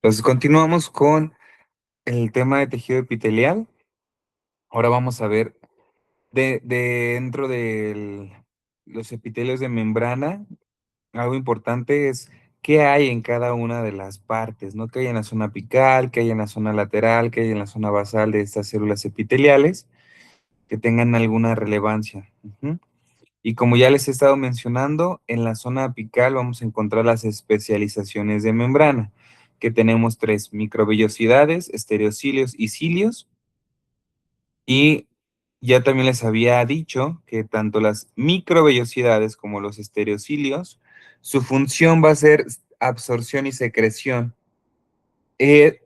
Entonces, continuamos con el tema de tejido epitelial. Ahora vamos a ver dentro de los epitelios de membrana, algo importante es qué hay en cada una de las partes, ¿no? ¿Qué hay en la zona apical, qué hay en la zona lateral, qué hay en la zona basal de estas células epiteliales que tengan alguna relevancia? Ujú. Y como ya les he estado mencionando, en la zona apical vamos a encontrar las especializaciones de membrana, que tenemos tres: microvellosidades, estereocilios y cilios. Y ya también les había dicho que tanto las microvellosidades como los estereocilios, su función va a ser absorción y secreción. Eh,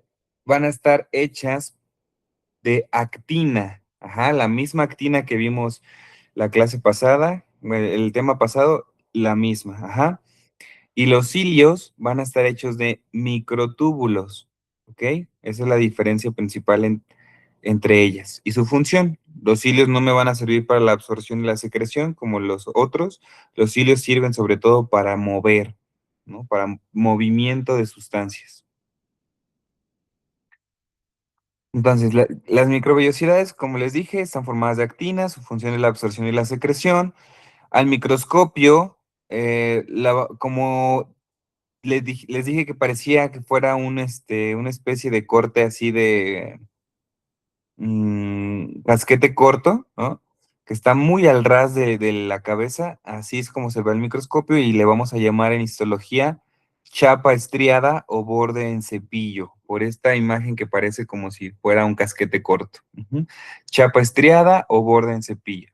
Van a estar hechas de actina, ajá, la misma actina que vimos la clase pasada, el tema pasado, la misma, ajá. Y los cilios van a estar hechos de microtúbulos, ¿ok? Esa es la diferencia principal entre ellas. Y su función, los cilios no me van a servir para la absorción y la secreción como los otros, los cilios sirven sobre todo para mover, ¿no? Para movimiento de sustancias. Entonces, las microvellosidades, como les dije, están formadas de actina, su función es la absorción y la secreción. Al microscopio, como les dije que parecía que fuera una especie de corte así de casquete corto, ¿no? Que está muy al ras de la cabeza, así es como se ve el microscopio y le vamos a llamar en histología chapa estriada o borde en cepillo, por esta imagen que parece como si fuera un casquete corto. Ujú. Chapa estriada o borde en cepillo.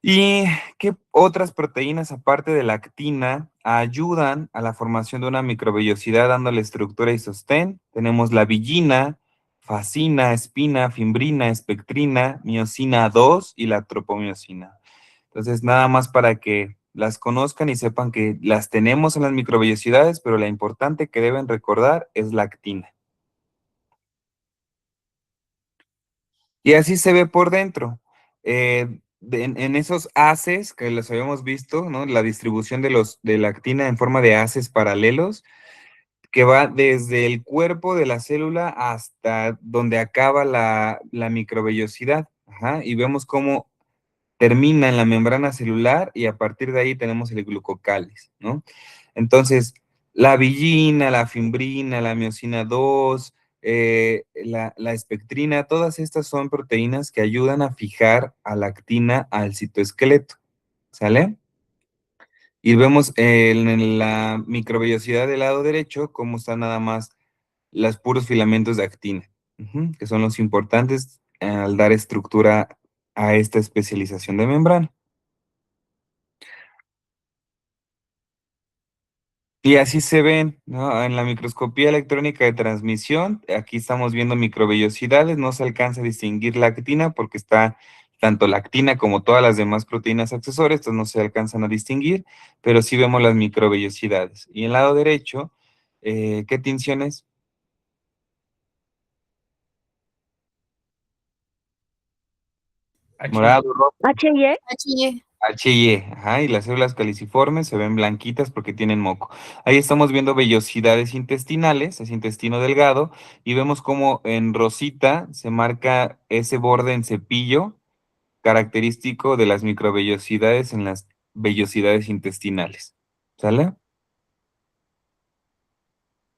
¿Y qué otras proteínas, aparte de la actina, ayudan a la formación de una microvellosidad dándole estructura y sostén? Tenemos la villina, fascina, espina, fimbrina, espectrina, miosina 2 y la tropomiosina. Entonces, nada más para que las conozcan y sepan que las tenemos en las microvellosidades, pero la importante que deben recordar es la actina. Y así se ve por dentro. En esos haces que los habíamos visto, ¿no? La distribución de la actina en forma de haces paralelos, que va desde el cuerpo de la célula hasta donde acaba la microvellosidad. Ajá, y vemos cómo termina en la membrana celular y a partir de ahí tenemos el glucocáliz, ¿no? Entonces, la villina, la fimbrina, la miosina 2, la espectrina, todas estas son proteínas que ayudan a fijar a la actina al citoesqueleto, ¿sale? Y vemos en la microvellosidad del lado derecho cómo están nada más los puros filamentos de actina, ujú, que son los importantes al dar estructura a esta especialización de membrana. Y así se ven, ¿no? En la microscopía electrónica de transmisión, aquí estamos viendo microvellosidades, no se alcanza a distinguir la actina porque está tanto la actina como todas las demás proteínas accesorias, entonces no se alcanzan a distinguir, pero sí vemos las microvellosidades. Y en el lado derecho, ¿qué tinciones? H. Morado, rojo. H&E. H. H&E, ajá, y las células caliciformes se ven blanquitas porque tienen moco. Ahí estamos viendo vellosidades intestinales, es intestino delgado, y vemos cómo en rosita se marca ese borde en cepillo característico de las microvellosidades en las vellosidades intestinales. ¿Sale?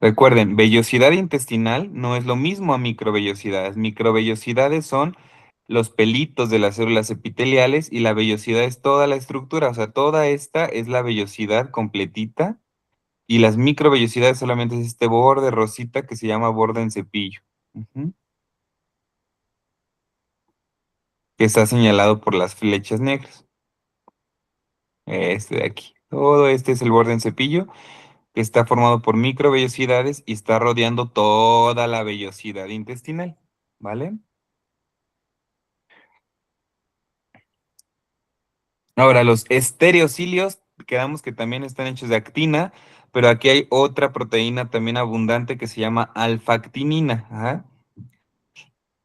Recuerden, vellosidad intestinal no es lo mismo a microvellosidades. Microvellosidades son los pelitos de las células epiteliales y la vellosidad es toda la estructura, o sea, toda esta es la vellosidad completita y las microvellosidades solamente es este borde rosita que se llama borde en cepillo, ujú, que está señalado por las flechas negras. Este de aquí. Todo este es el borde en cepillo que está formado por microvellosidades y está rodeando toda la vellosidad intestinal, ¿vale? Ahora, los estereocilios, quedamos que también están hechos de actina, pero aquí hay otra proteína también abundante que se llama alfa-actinina. Ajá.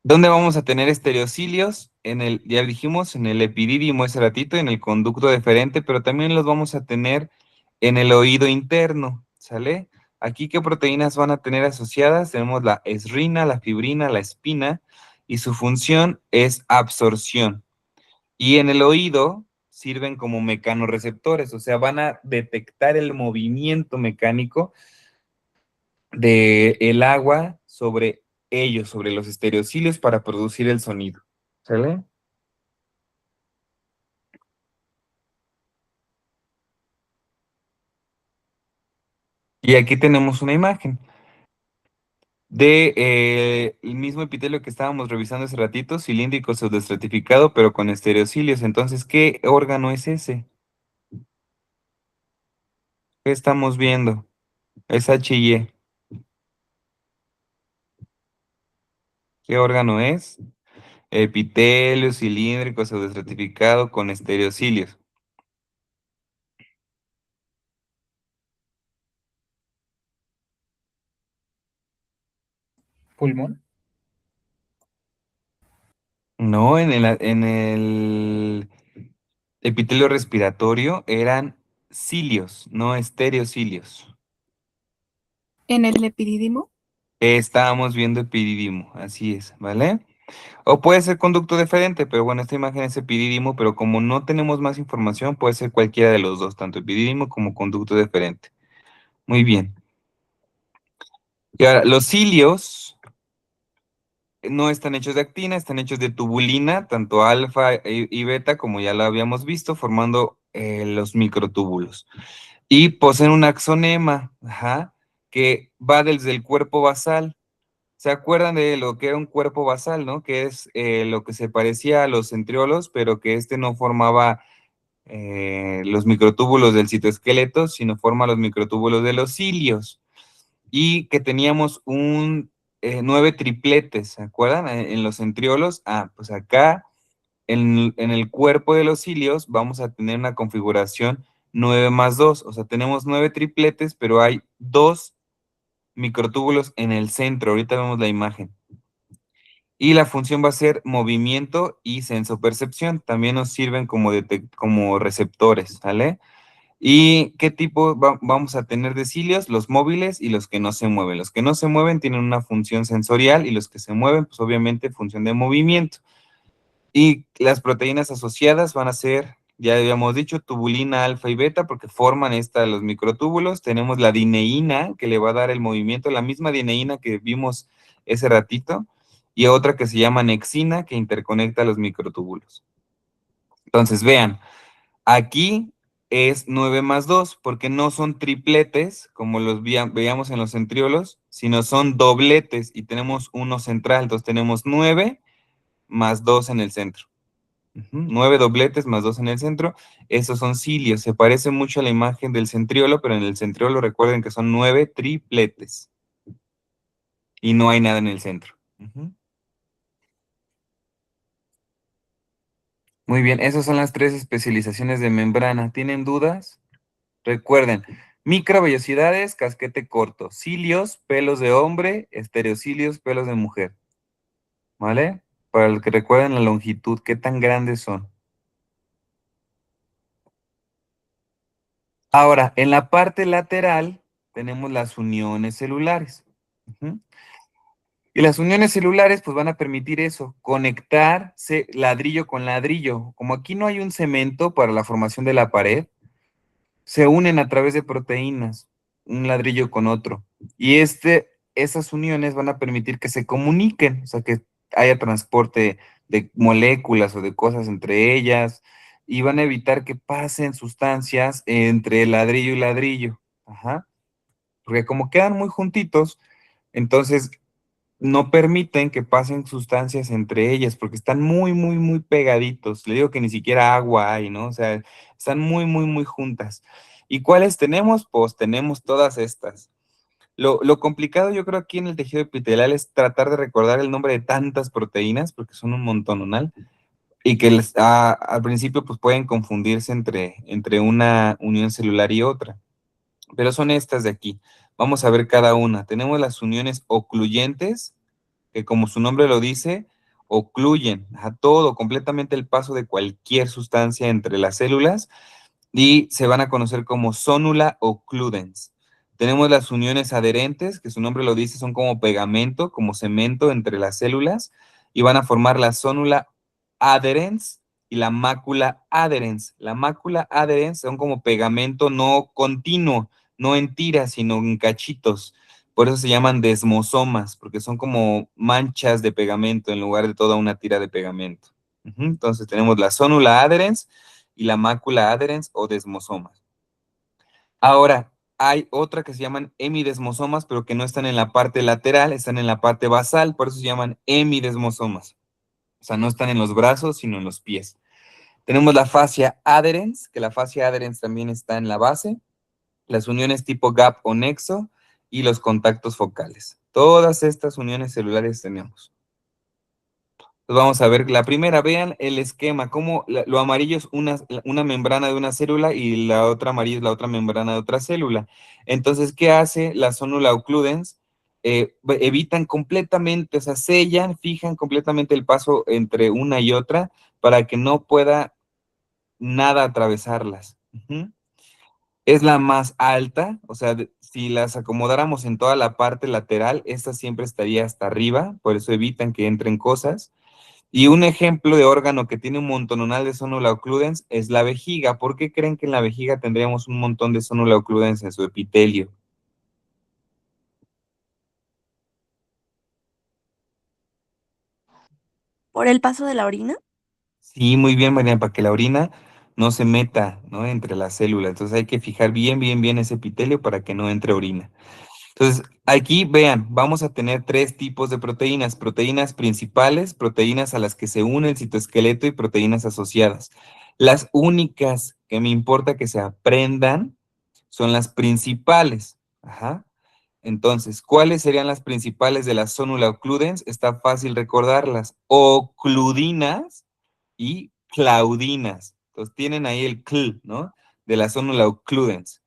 ¿Dónde vamos a tener estereocilios? Ya dijimos, en el epidídimo ese ratito, en el conducto deferente, pero también los vamos a tener en el oído interno, ¿sale? Aquí, ¿qué proteínas van a tener asociadas? Tenemos la esrina, la fibrina, la espina, y su función es absorción. Y en el oído sirven como mecanorreceptores, o sea, van a detectar el movimiento mecánico del agua sobre ellos, sobre los estereocilios para producir el sonido. ¿Sale? Y aquí tenemos una imagen de el mismo epitelio que estábamos revisando hace ratito, cilíndrico pseudoestratificado, pero con estereocilios. Entonces, ¿qué órgano es ese? ¿Qué estamos viendo? Es HY. ¿Qué órgano es? Epitelio cilíndrico pseudoestratificado con estereocilios. Pulmón. No, en el epitelio respiratorio eran cilios, no estereocilios. En el epidídimo. Estábamos viendo epididimo, así es, ¿vale? O puede ser conducto deferente, pero bueno, esta imagen es epidídimo, pero como no tenemos más información, puede ser cualquiera de los dos, tanto epidídimo como conducto deferente. Muy bien. Y ahora, los cilios no están hechos de actina, están hechos de tubulina, tanto alfa y beta, como ya lo habíamos visto, formando los microtúbulos. Y poseen un axonema, ajá, que va desde el cuerpo basal. ¿Se acuerdan de lo que era un cuerpo basal, no? Que es lo que se parecía a los centriolos, pero que este no formaba los microtúbulos del citoesqueleto, sino forma los microtúbulos de los cilios. Y que teníamos 9 tripletes, ¿se acuerdan? En los centriolos. Ah, pues acá en el cuerpo de los cilios vamos a tener una configuración 9 más 2. O sea, tenemos 9 tripletes, pero hay dos microtúbulos en el centro. Ahorita vemos la imagen. Y la función va a ser movimiento y sensopercepción. También nos sirven como receptores, ¿vale? ¿Y qué tipo vamos a tener de cilios? Los móviles y los que no se mueven. Los que no se mueven tienen una función sensorial y los que se mueven, pues obviamente función de movimiento. Y las proteínas asociadas van a ser, ya habíamos dicho, tubulina alfa y beta, porque forman los microtúbulos. Tenemos la dineína, que le va a dar el movimiento, la misma dineína que vimos ese ratito, y otra que se llama nexina, que interconecta los microtúbulos. Entonces, vean, aquí es 9 más 2 porque no son tripletes, como los veíamos en los centriolos, sino son dobletes, y tenemos uno central. Entonces, tenemos 9 más 2 en el centro. 9 dobletes más 2 en el centro. Esos son cilios. Se parece mucho a la imagen del centriolo, pero en el centriolo recuerden que son 9 tripletes. Y no hay nada en el centro. Muy bien, esas son las 3 especializaciones de membrana. ¿Tienen dudas? Recuerden, microvellosidades, casquete corto, cilios, pelos de hombre, estereocilios, pelos de mujer. ¿Vale? Para el que recuerden la longitud, qué tan grandes son. Ahora, en la parte lateral tenemos las uniones celulares. Ujú. Y las uniones celulares pues van a permitir eso, conectarse ladrillo con ladrillo. Como aquí no hay un cemento para la formación de la pared, se unen a través de proteínas, un ladrillo con otro. Y esas uniones van a permitir que se comuniquen, o sea, que haya transporte de moléculas o de cosas entre ellas, y van a evitar que pasen sustancias entre ladrillo y ladrillo. Ajá. Porque como quedan muy juntitos, entonces no permiten que pasen sustancias entre ellas, porque están muy, muy, muy pegaditos. Le digo que ni siquiera agua hay, ¿no? O sea, están muy, muy, muy juntas. ¿Y cuáles tenemos? Pues tenemos todas estas. Lo complicado yo creo aquí en el tejido epitelial es tratar de recordar el nombre de tantas proteínas, porque son un montón, ¿no? Y que al principio pues pueden confundirse entre una unión celular y otra. Pero son estas de aquí. Vamos a ver cada una. Tenemos las uniones ocluyentes, que como su nombre lo dice, ocluyen a todo, completamente el paso de cualquier sustancia entre las células, y se van a conocer como sonula occludens. Tenemos las uniones adherentes, que su nombre lo dice, son como pegamento, como cemento entre las células, y van a formar la zónula adherens y la mácula adherens. La mácula adherens son como pegamento no continuo, no en tiras, sino en cachitos. Por eso se llaman desmosomas, porque son como manchas de pegamento en lugar de toda una tira de pegamento. Entonces tenemos la zónula adherens y la mácula adherens o desmosomas. Ahora, hay otra que se llaman hemidesmosomas, pero que no están en la parte lateral, están en la parte basal, por eso se llaman hemidesmosomas. O sea, no están en los brazos, sino en los pies. Tenemos la fascia adherens, que la fascia adherens también está en la base, las uniones tipo gap o nexo y los contactos focales. Todas estas uniones celulares tenemos. Pues vamos a ver la primera, vean el esquema, cómo lo amarillo es una membrana de una célula y la otra amarilla es la otra membrana de otra célula. Entonces, ¿qué hace la zónula occludens? Evitan completamente, o sea, sellan, fijan completamente el paso entre una y otra para que no pueda nada atravesarlas. Es la más alta, o sea, si las acomodáramos en toda la parte lateral, esta siempre estaría hasta arriba, por eso evitan que entren cosas. Y un ejemplo de órgano que tiene un montononal de sonula occludens es la vejiga. ¿Por qué creen que en la vejiga tendríamos un montón de sonula occludens en su epitelio? ¿Por el paso de la orina? Sí, muy bien, María, para que la orina no se meta, ¿no? Entre las células. Entonces hay que fijar bien, bien, bien ese epitelio para que no entre orina. Entonces, aquí vean, vamos a tener tres tipos de proteínas: proteínas principales, proteínas a las que se une el citoesqueleto y proteínas asociadas. Las únicas que me importa que se aprendan son las principales. Ajá. Entonces, ¿cuáles serían las principales de la zónula occludens? Está fácil recordarlas: ocludinas y claudinas. Entonces, tienen ahí el cl, ¿no? De la zónula occludens.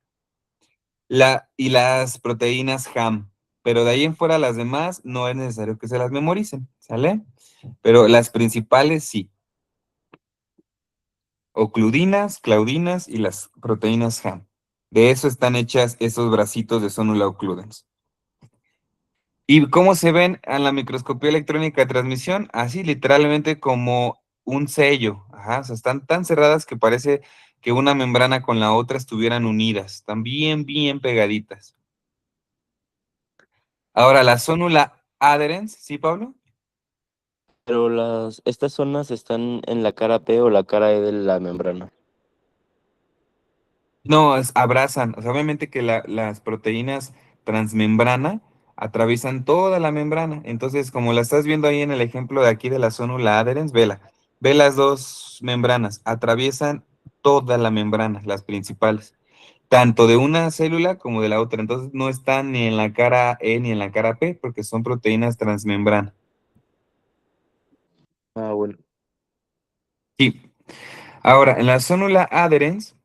Y las proteínas HAM. Pero de ahí en fuera las demás no es necesario que se las memoricen, ¿sale? Pero las principales sí. Ocludinas, claudinas y las proteínas HAM. De eso están hechas esos bracitos de sonula occludens. ¿Y cómo se ven en la microscopía electrónica de transmisión? Así, literalmente como un sello. Ajá, o sea, están tan cerradas que parece que una membrana con la otra estuvieran unidas. Están bien, bien pegaditas. Ahora, la zónula adherens, ¿sí, Pablo? Pero estas zonas están en la cara P o la cara E de la membrana. No, abrazan. O sea, obviamente que las proteínas transmembrana atraviesan toda la membrana. Entonces, como la estás viendo ahí en el ejemplo de aquí de la zónula adherens, vela. Ve las dos membranas, atraviesan toda la membrana, las principales, tanto de una célula como de la otra. Entonces, no están ni en la cara E ni en la cara P porque son proteínas transmembrana. Ah, bueno. Sí. Ahora, en la zónula adherens,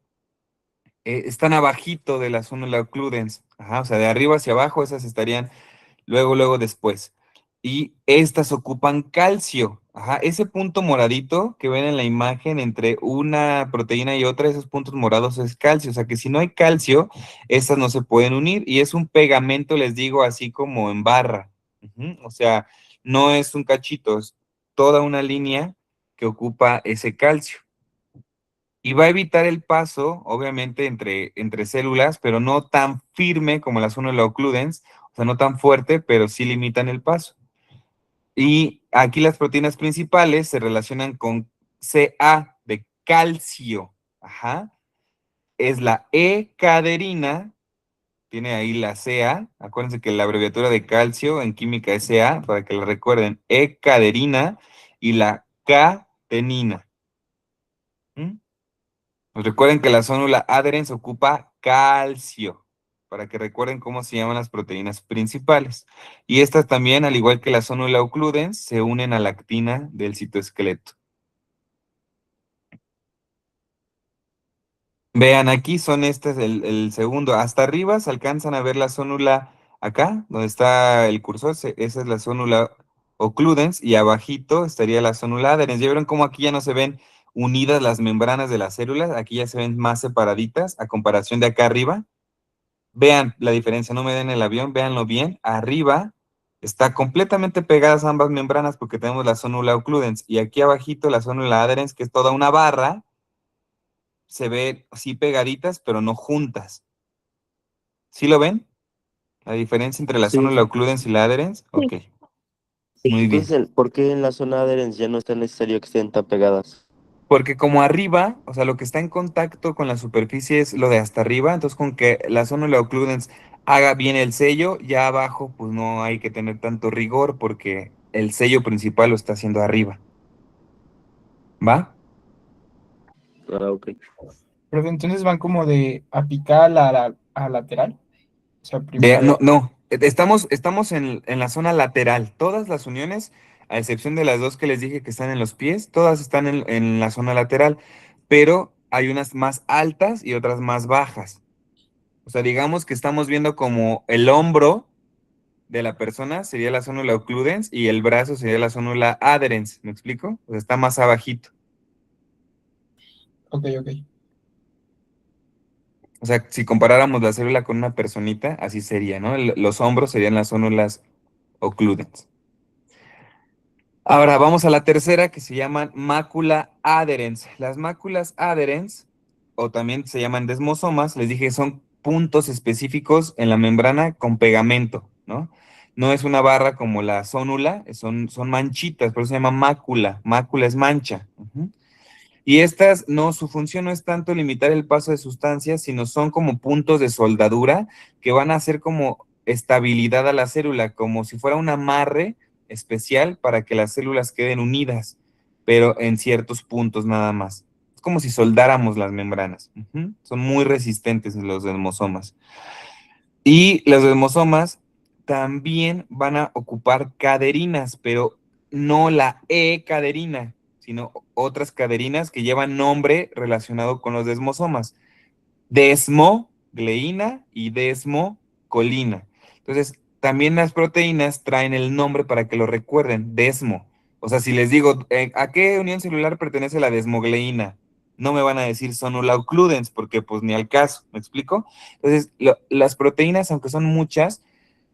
están abajito de la zónula occludens. Ajá, o sea, de arriba hacia abajo, esas estarían luego, luego después. Y estas ocupan calcio. Ajá, ese punto moradito que ven en la imagen entre una proteína y otra, esos puntos morados es calcio. O sea que si no hay calcio, estas no se pueden unir y es un pegamento, les digo, así como en barra. O sea, no es un cachito, es toda una línea que ocupa ese calcio. Y va a evitar el paso, obviamente, entre células, pero no tan firme como la zona de la occludens, o sea, no tan fuerte, pero sí limitan el paso. Y aquí las proteínas principales se relacionan con Ca de calcio. Ajá. Es la E-caderina, tiene ahí la Ca. Acuérdense que la abreviatura de calcio en química es Ca, para que la recuerden. E-caderina y la catenina. ¿Mm? Pues recuerden que la zónula adherens ocupa calcio, para que recuerden cómo se llaman las proteínas principales. Y estas también, al igual que la zónula occludens, se unen a la actina del citoesqueleto. Vean, aquí son estas, el segundo. Hasta arriba se alcanzan a ver la zónula acá, donde está el cursor, esa es la zónula occludens, y abajito estaría la zónula adherens. ¿Ya vieron cómo aquí ya no se ven unidas las membranas de las células? Aquí ya se ven más separaditas a comparación de acá arriba. Vean la diferencia, no me den el avión, véanlo bien. Arriba está completamente pegadas ambas membranas porque tenemos la zónula occludens y aquí abajito la zónula adherens, que es toda una barra, se ve así pegaditas, pero no juntas. ¿Sí lo ven? La diferencia entre la Sí. zónula occludens y la adherens. Sí. Ok, muy bien. Entonces, ¿por qué en la zona adherens ya no es tan necesario que estén tan pegadas? Porque como arriba, o sea, lo que está en contacto con la superficie es lo de hasta arriba, entonces con que la zona occludens haga bien el sello, ya abajo pues no hay que tener tanto rigor porque el sello principal lo está haciendo arriba. ¿Va? Ah, ok. Pero entonces van como de apical a lateral. O sea, No, primero. no, estamos en la zona lateral. Todas las uniones, a excepción de las dos que les dije que están en los pies, todas están en la zona lateral, pero hay unas más altas y otras más bajas. O sea, digamos que estamos viendo como el hombro de la persona sería la zónula occludens y el brazo sería la zónula adherens. ¿Me explico? O sea, está más abajito. Ok, ok. O sea, si comparáramos la célula con una personita, así sería, ¿no? Los hombros serían las zónulas occludens. Ahora vamos a la tercera que se llaman mácula adherens. Las máculas adherens, o también se llaman desmosomas, les dije, son puntos específicos en la membrana con pegamento, ¿no? No es una barra como la zónula, son manchitas, por eso se llama mácula. Mácula es mancha. Ujú. Y estas, no, su función no es tanto limitar el paso de sustancias, sino son como puntos de soldadura que van a hacer como estabilidad a la célula, como si fuera un amarre especial para que las células queden unidas, pero en ciertos puntos nada más. Es como si soldáramos las membranas. Ujú. Son muy resistentes los desmosomas. Y los desmosomas también van a ocupar caderinas, pero no la E-caderina, sino otras caderinas que llevan nombre relacionado con los desmosomas. Desmogleína y desmocolina. Entonces, también las proteínas traen el nombre para que lo recuerden, desmo. O sea, si les digo, ¿a qué unión celular pertenece la desmogleína? No me van a decir sonula occludens, porque pues ni al caso, ¿me explico? Entonces, las proteínas, aunque son muchas,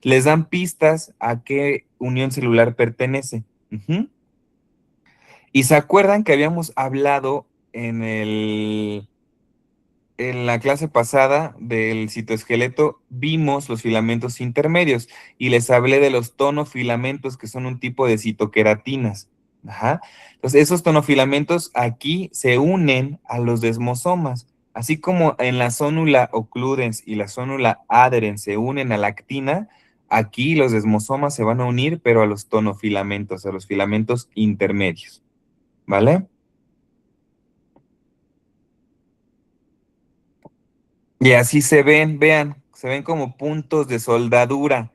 les dan pistas a qué unión celular pertenece. Ujú. Y se acuerdan que habíamos hablado en la clase pasada del citoesqueleto vimos los filamentos intermedios y les hablé de los tonofilamentos, que son un tipo de citoqueratinas. Ajá. Entonces, esos tonofilamentos aquí se unen a los desmosomas. Así como en la zónula occludens y la zónula adherens se unen a la actina, aquí los desmosomas se van a unir, pero a los tonofilamentos, a los filamentos intermedios. ¿Vale? Y así se ven, vean, se ven como puntos de soldadura.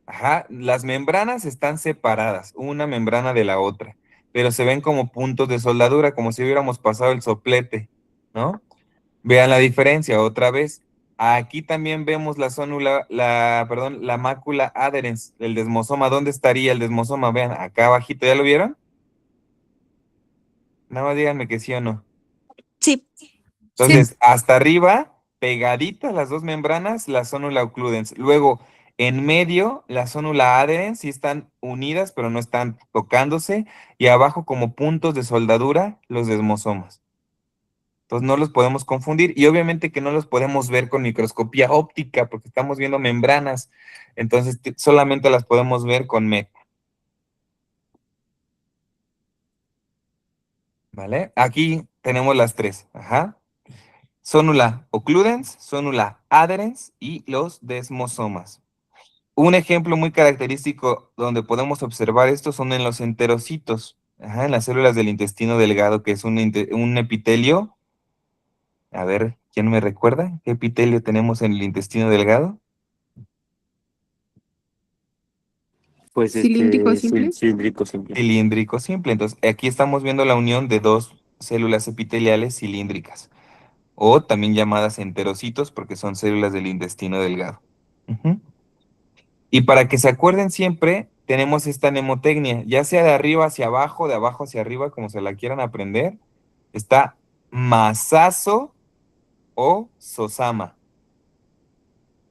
Ajá, las membranas están separadas, una membrana de la otra, pero se ven como puntos de soldadura, como si hubiéramos pasado el soplete, ¿no? Vean la diferencia otra vez. Aquí también vemos la zónula, perdón, la mácula adherens, el desmosoma. ¿Dónde estaría el desmosoma? Vean, acá abajito, ¿ya lo vieron? Nada más díganme que sí o no. Sí. Sí. Entonces, hasta arriba, pegaditas las dos membranas, la zónula occludens. Luego, en medio, la zónula adherens, sí están unidas, pero no están tocándose. Y abajo, como puntos de soldadura, los desmosomas. Entonces, no los podemos confundir. Y obviamente que no los podemos ver con microscopía óptica, porque estamos viendo membranas. Entonces, solamente las podemos ver con MET. ¿Vale? Aquí tenemos las tres. Ajá. Zónula occludens, zónula adherens y los desmosomas. Un ejemplo muy característico donde podemos observar esto son en los enterocitos, ajá, en las células del intestino delgado, que es un epitelio. A ver, ¿quién me recuerda? ¿Qué epitelio tenemos en el intestino delgado? Pues Cilíndrico simple. cilíndrico simple. Cilíndrico simple. Entonces, aquí estamos viendo la unión de dos células epiteliales cilíndricas, o también llamadas enterocitos porque son células del intestino delgado. Ujú. Y para que se acuerden siempre, tenemos esta mnemotecnia, ya sea de arriba hacia abajo, de abajo hacia arriba, como se la quieran aprender. Está masazo o sosama.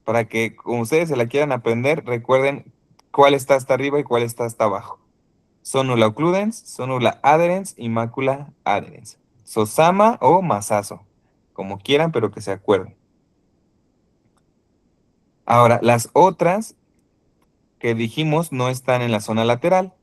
para que como ustedes se la quieran aprender, recuerden cuál está hasta arriba y cuál está hasta abajo. Sonula occludens, sonula adherens y mácula adherens. Sosama o masazo, como quieran, pero que se acuerden. Ahora, las otras que dijimos no están en la zona lateral.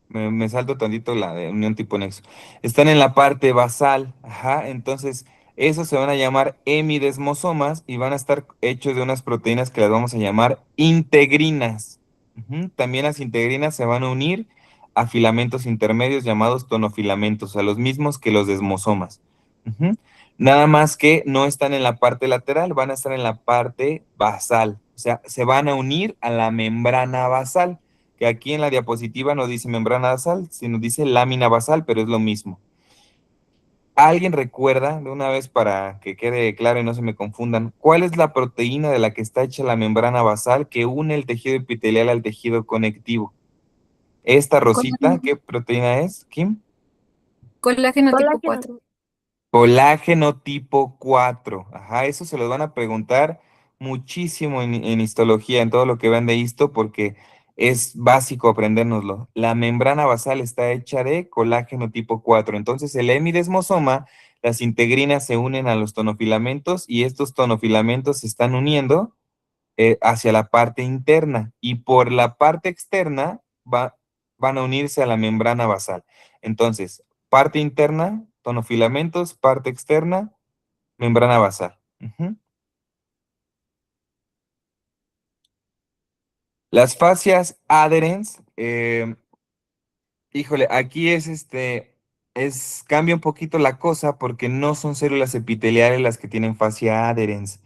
Me salto tantito la de unión tipo nexo. Están en la parte basal, ajá. Entonces, esos se van a llamar hemidesmosomas y van a estar hechos de unas proteínas que las vamos a llamar integrinas. Ujú. También las integrinas se van a unir a filamentos intermedios llamados tonofilamentos, a los mismos que los desmosomas. Ujú. Nada más que no están en la parte lateral, van a estar en la parte basal. O sea, se van a unir a la membrana basal, que aquí en la diapositiva no dice membrana basal, sino dice lámina basal, pero es lo mismo. ¿Alguien recuerda, de una vez para que quede claro y no se me confundan, cuál es la proteína de la que está hecha la membrana basal que une el tejido epitelial al tejido conectivo? Esta rosita, Colágeno, ¿qué proteína es, Kim? colágeno tipo Colágeno. 4. Colágeno tipo 4. Ajá, eso se los van a preguntar muchísimo en histología, en todo lo que vean de histo, porque es básico aprendérnoslo. La membrana basal está hecha de colágeno tipo 4. Entonces, el hemidesmosoma, las integrinas se unen a los tonofilamentos y estos tonofilamentos se están uniendo hacia la parte interna y por la parte externa van a unirse a la membrana basal. Entonces, parte interna, tonofilamentos, parte externa, membrana basal. Ujú. Las fascias adherens, híjole, aquí cambia un poquito la cosa porque no son células epiteliales las que tienen fascia adherens.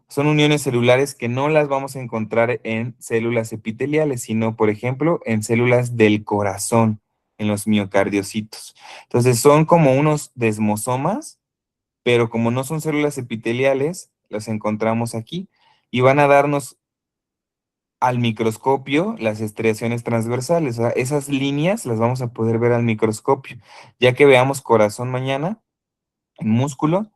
Son uniones celulares que no las vamos a encontrar en células epiteliales, sino, por ejemplo, en células del corazón, en los miocardiocitos. Entonces, son como unos desmosomas, pero como no son células epiteliales, los encontramos aquí y van a darnos al microscopio las estriaciones transversales. O sea, esas líneas las vamos a poder ver al microscopio. Ya que veamos corazón mañana, en músculo,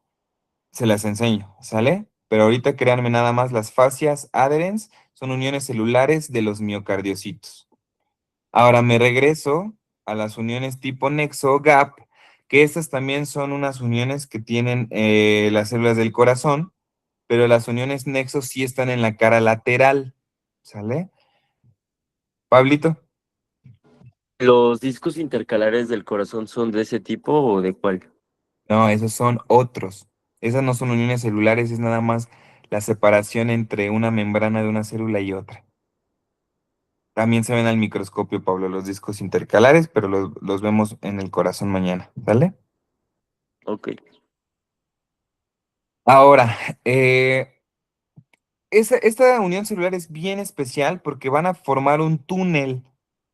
se las enseño, ¿sale? Pero ahorita créanme nada más, las fascias adherens son uniones celulares de los miocardiocitos. Ahora me regreso a las uniones tipo nexo gap, que estas también son unas uniones que tienen las células del corazón, pero las uniones nexo sí están en la cara lateral, ¿sale? Pablito. ¿Los discos intercalares del corazón son de ese tipo o de cuál? No, esos son otros. Esas no son uniones celulares, es nada más la separación entre una membrana de una célula y otra. También se ven al microscopio, Pablo, los discos intercalares, pero los vemos en el corazón mañana, ¿vale? Ok. Ahora, esta unión celular es bien especial porque van a formar un túnel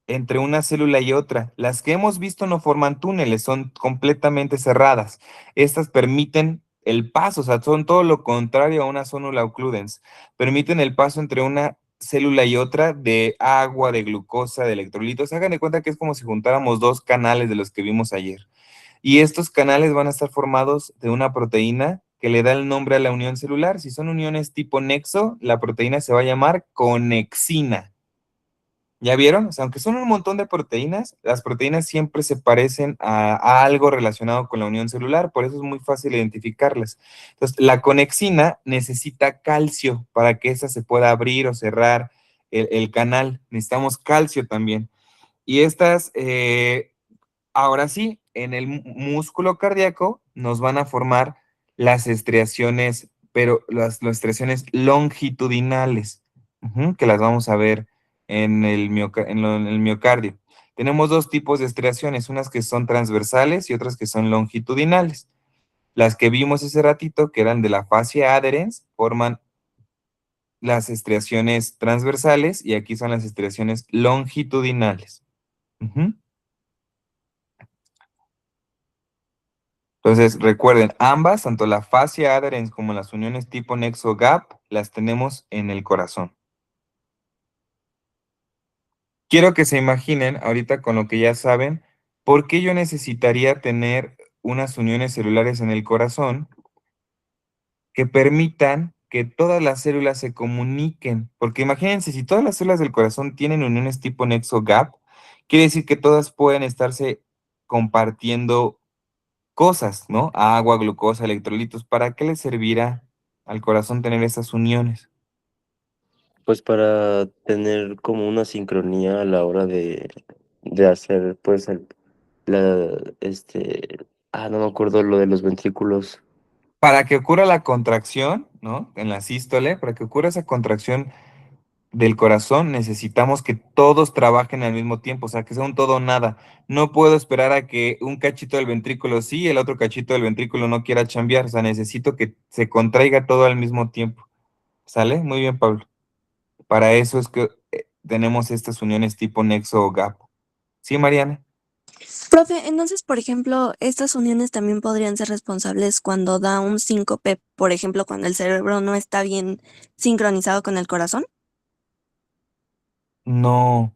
entre una célula y otra. Las que hemos visto no forman túneles, son completamente cerradas. Estas permiten el paso, o sea, son todo lo contrario a una sonula occludens. Permiten el paso entre una célula y otra de agua, de glucosa, de electrolitos. Hagan de cuenta que es como si juntáramos dos canales de los que vimos ayer. Y estos canales van a estar formados de una proteína que le da el nombre a la unión celular. Si son uniones tipo nexo, la proteína se va a llamar conexina. ¿Ya vieron? O sea, aunque son un montón de proteínas, las proteínas siempre se parecen a algo relacionado con la unión celular, por eso es muy fácil identificarlas. Entonces, la conexina necesita calcio para que esa se pueda abrir o cerrar el canal. Necesitamos calcio también. Y estas ahora sí, en el músculo cardíaco nos van a formar las estriaciones, pero las estriaciones longitudinales, ujú, que las vamos a ver en en el miocardio. Tenemos dos tipos de estriaciones, unas que son transversales y otras que son longitudinales. Las que vimos ese ratito, que eran de la fascia adherens, forman las estriaciones transversales y aquí son las estriaciones longitudinales. Ujú. Entonces, recuerden, ambas, tanto la fascia adherens como las uniones tipo nexo gap, las tenemos en el corazón. Quiero que se imaginen, ahorita con lo que ya saben, por qué yo necesitaría tener unas uniones celulares en el corazón que permitan que todas las células se comuniquen. Porque imagínense, si todas las células del corazón tienen uniones tipo nexo gap, quiere decir que todas pueden estarse compartiendo cosas, ¿no? Agua, glucosa, electrolitos. ¿Para qué le servirá al corazón tener esas uniones? Pues para tener como una sincronía a la hora de hacer, pues, no me acuerdo lo de los ventrículos. Para que ocurra la contracción, ¿no? En la sístole, para que ocurra esa contracción del corazón, necesitamos que todos trabajen al mismo tiempo, o sea, que sea un todo o nada. No puedo esperar a que un cachito del ventrículo sí y el otro cachito del ventrículo no quiera chambear, o sea, necesito que se contraiga todo al mismo tiempo. ¿Sale? Muy bien, Pablo. Para eso es que tenemos estas uniones tipo nexo o gap. ¿Sí, Mariana? Profe, entonces, por ejemplo, estas uniones también podrían ser responsables cuando da un síncope, por ejemplo, cuando el cerebro no está bien sincronizado con el corazón. No.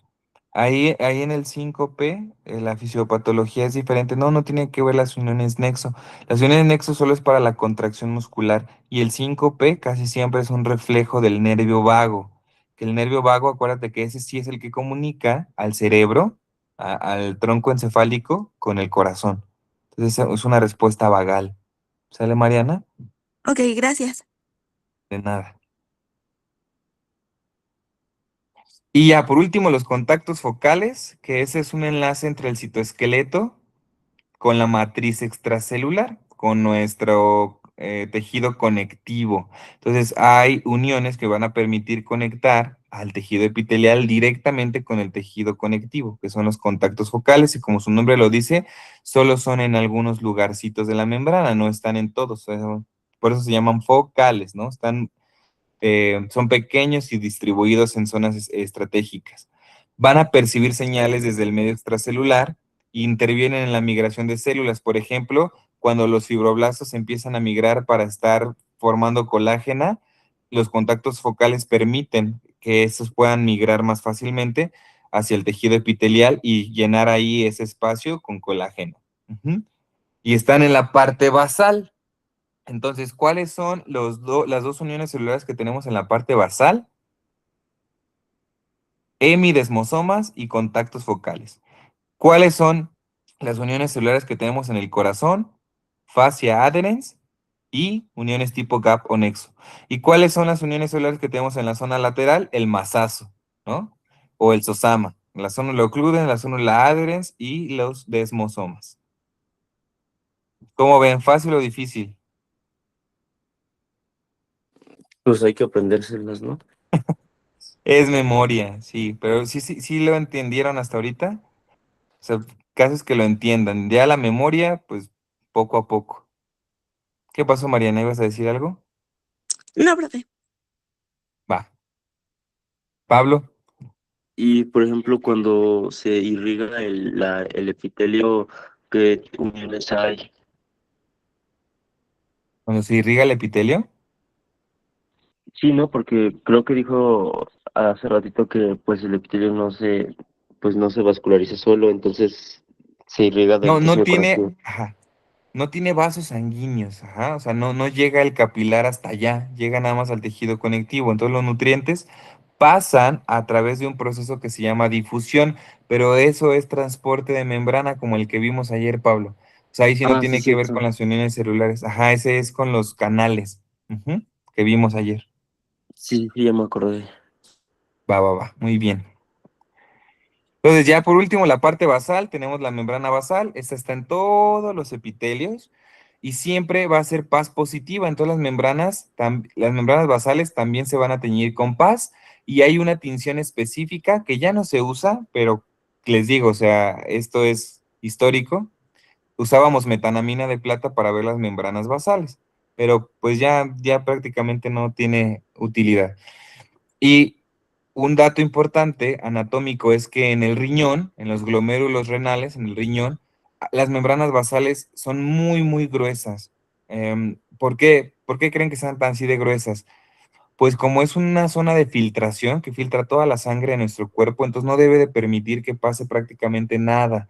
Ahí en el 5P, la fisiopatología es diferente. No, no tiene que ver las uniones nexo. Las uniones nexo solo es para la contracción muscular y el 5P casi siempre es un reflejo del nervio vago. Que el nervio vago, acuérdate que ese sí es el que comunica al cerebro, al tronco encefálico con el corazón. Entonces es una respuesta vagal. ¿Sale, Mariana? Ok, gracias. De nada. Y ya, por último, los contactos focales, que ese es un enlace entre el citoesqueleto con la matriz extracelular, con nuestro tejido conectivo. Entonces, hay uniones que van a permitir conectar al tejido epitelial directamente con el tejido conectivo, que son los contactos focales, y como su nombre lo dice, solo son en algunos lugarcitos de la membrana, no están en todos. Por eso se llaman focales, ¿no? Son pequeños y distribuidos en zonas estratégicas. Van a percibir señales desde el medio extracelular e intervienen en la migración de células. Por ejemplo, cuando los fibroblastos empiezan a migrar para estar formando colágena, los contactos focales permiten que estos puedan migrar más fácilmente hacia el tejido epitelial y llenar ahí ese espacio con colágeno. Ujú. Y están en la parte basal. Entonces, ¿cuáles son las dos uniones celulares que tenemos en la parte basal? Hemidesmosomas y contactos focales. ¿Cuáles son las uniones celulares que tenemos en el corazón? Fascia adherens y uniones tipo gap o nexo. ¿Y cuáles son las uniones celulares que tenemos en la zona lateral? El masazo, ¿no? O el sosama. La zona ocluden, la zona adherens y los desmosomas. ¿Cómo ven? ¿Fácil o difícil? Pues hay que aprendérselas, ¿no? Es memoria, sí, pero sí lo entendieron hasta ahorita. O sea, casos que lo entiendan. Ya la memoria, pues poco a poco. ¿Qué pasó, Mariana? ¿Ibas a decir algo? No, profe. Va. Pablo, Y por ejemplo, cuando se irriga el epitelio, ¿qué uniones hay? cuando se irriga el epitelio. Sí, ¿no? Porque creo que dijo hace ratito que pues el epitelio pues no se vasculariza solo, entonces se irriga del No tejido tiene, conectivo. ajá, no tiene vasos sanguíneos, ajá, o sea, no llega el capilar hasta allá, llega nada más al tejido conectivo. Entonces los nutrientes pasan a través de un proceso que se llama difusión, pero eso es transporte de membrana como el que vimos ayer, Pablo. O sea, ahí sí no Ah, sí, tiene que ver con cierto. las uniones celulares, ajá, ese es con los canales, que vimos ayer. Sí, sí, ya me acordé. Va, muy bien. Entonces, ya por último, la parte basal, tenemos la membrana basal, esta está en todos los epitelios y siempre va a ser paz positiva. Entonces, las membranas basales también se van a teñir con paz y hay una tinción específica que ya no se usa, pero les digo, o sea, esto es histórico. Usábamos metanamina de plata para ver las membranas basales, pero pues ya prácticamente no tiene utilidad. Y un dato importante anatómico es que en el riñón, en los glomérulos renales, en el riñón, las membranas basales son muy gruesas. ¿Por qué? ¿Por qué creen que sean tan así de gruesas? Pues como es una zona de filtración que filtra toda la sangre de nuestro cuerpo, entonces no debe de permitir que pase prácticamente nada.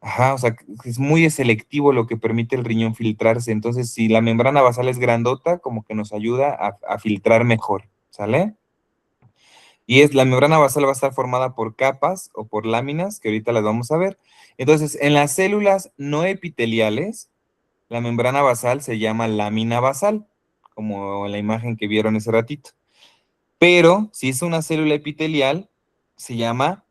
Ajá, o sea, es muy selectivo lo que permite el riñón filtrarse. Entonces, si la membrana basal es grandota, como que nos ayuda a filtrar mejor, ¿sale? Y la membrana basal va a estar formada por capas o por láminas, que ahorita las vamos a ver. Entonces, en las células no epiteliales, la membrana basal se llama lámina basal, como en la imagen que vieron ese ratito. Pero si es una célula epitelial, se llama,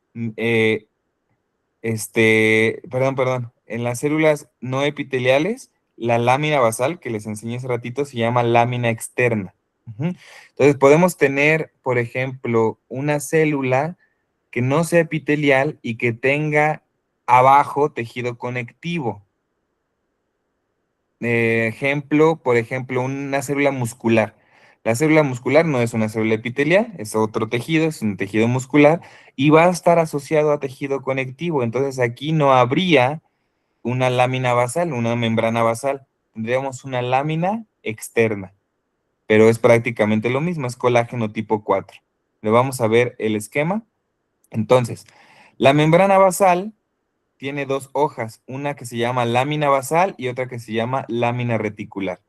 perdón, en las células no epiteliales, la lámina basal que les enseñé hace ratito se llama lámina externa. Ujú. Entonces podemos tener, por ejemplo, una célula que no sea epitelial y que tenga abajo tejido conectivo. Ejemplo, por ejemplo, una célula muscular. La célula muscular no es una célula epitelial, es otro tejido, es un tejido muscular y va a estar asociado a tejido conectivo. Entonces aquí no habría una lámina basal, una membrana basal. Tendríamos una lámina externa, pero es prácticamente lo mismo, es colágeno tipo 4. Le vamos a ver el esquema. Entonces, la membrana basal tiene dos hojas, una que se llama lámina basal y otra que se llama lámina reticular.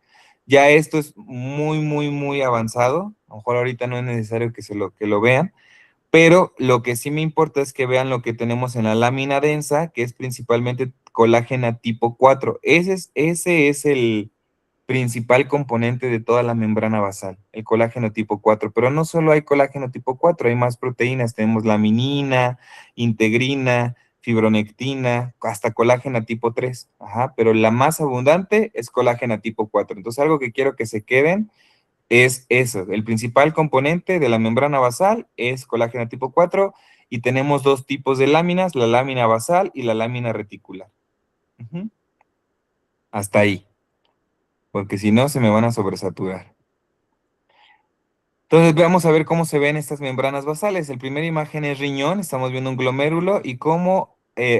Ya esto es muy, muy, muy avanzado. A lo mejor ahorita no es necesario que lo vean, pero lo que sí me importa es que vean lo que tenemos en la lámina densa, que es principalmente colágeno tipo 4. Ese es el principal componente de toda la membrana basal, el colágeno tipo 4. Pero no solo hay colágeno tipo 4, hay más proteínas. Tenemos laminina, integrina, fibronectina, hasta colágeno tipo 3. Ajá, pero la más abundante es colágeno tipo 4. Entonces, algo que quiero que se queden es eso. El principal componente de la membrana basal es colágeno tipo 4 y tenemos dos tipos de láminas, la lámina basal y la lámina reticular. Ujú. Hasta ahí, porque si no se me van a sobresaturar. Entonces vamos a ver cómo se ven estas membranas basales. El primera imagen es riñón, estamos viendo un glomérulo y cómo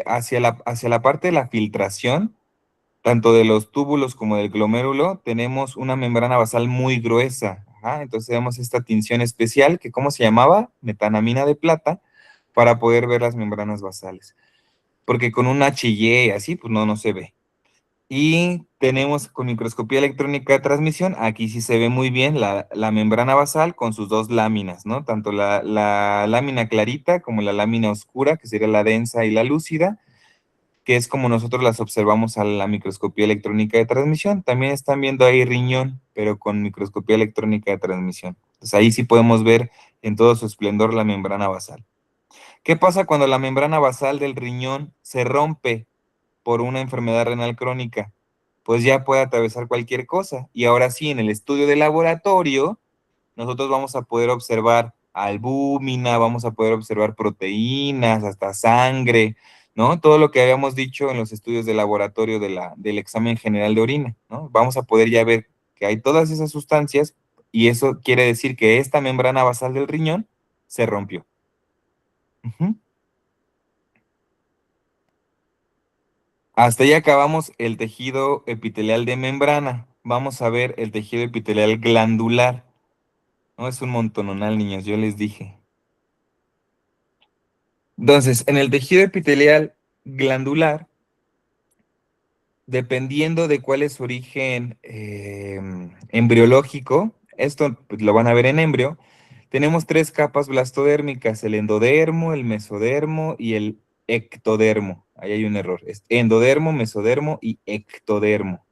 hacia la parte de la filtración, tanto de los túbulos como del glomérulo, tenemos una membrana basal muy gruesa. Ajá, entonces tenemos esta tinción especial que, ¿cómo se llamaba? Metanamina de plata, para poder ver las membranas basales. Porque con un HY así, pues no se ve. Y tenemos con microscopía electrónica de transmisión, aquí sí se ve muy bien la membrana basal con sus dos láminas, ¿no? Tanto la lámina clarita como la lámina oscura, que sería la densa y la lúcida, que es como nosotros las observamos a la microscopía electrónica de transmisión. También están viendo ahí riñón, pero con microscopía electrónica de transmisión. Entonces ahí sí podemos ver en todo su esplendor la membrana basal. ¿Qué pasa cuando la membrana basal del riñón se rompe por una enfermedad renal crónica? Pues ya puede atravesar cualquier cosa. Y ahora sí, en el estudio de laboratorio, nosotros vamos a poder observar albúmina, vamos a poder observar proteínas, hasta sangre, ¿no? Todo lo que habíamos dicho en los estudios de laboratorio del examen general de orina, ¿no? Vamos a poder ya ver que hay todas esas sustancias y eso quiere decir que esta membrana basal del riñón se rompió. Ujú. Hasta ahí acabamos el tejido epitelial de membrana. Vamos a ver el tejido epitelial glandular. No es un montononal, niños, yo les dije. Entonces, en el tejido epitelial glandular, dependiendo de cuál es su origen embriológico, esto pues, lo van a ver en embrio, tenemos tres capas blastodérmicas, el endodermo, el mesodermo y el ectodermo. Ahí hay un error, es endodermo, mesodermo y ectodermo.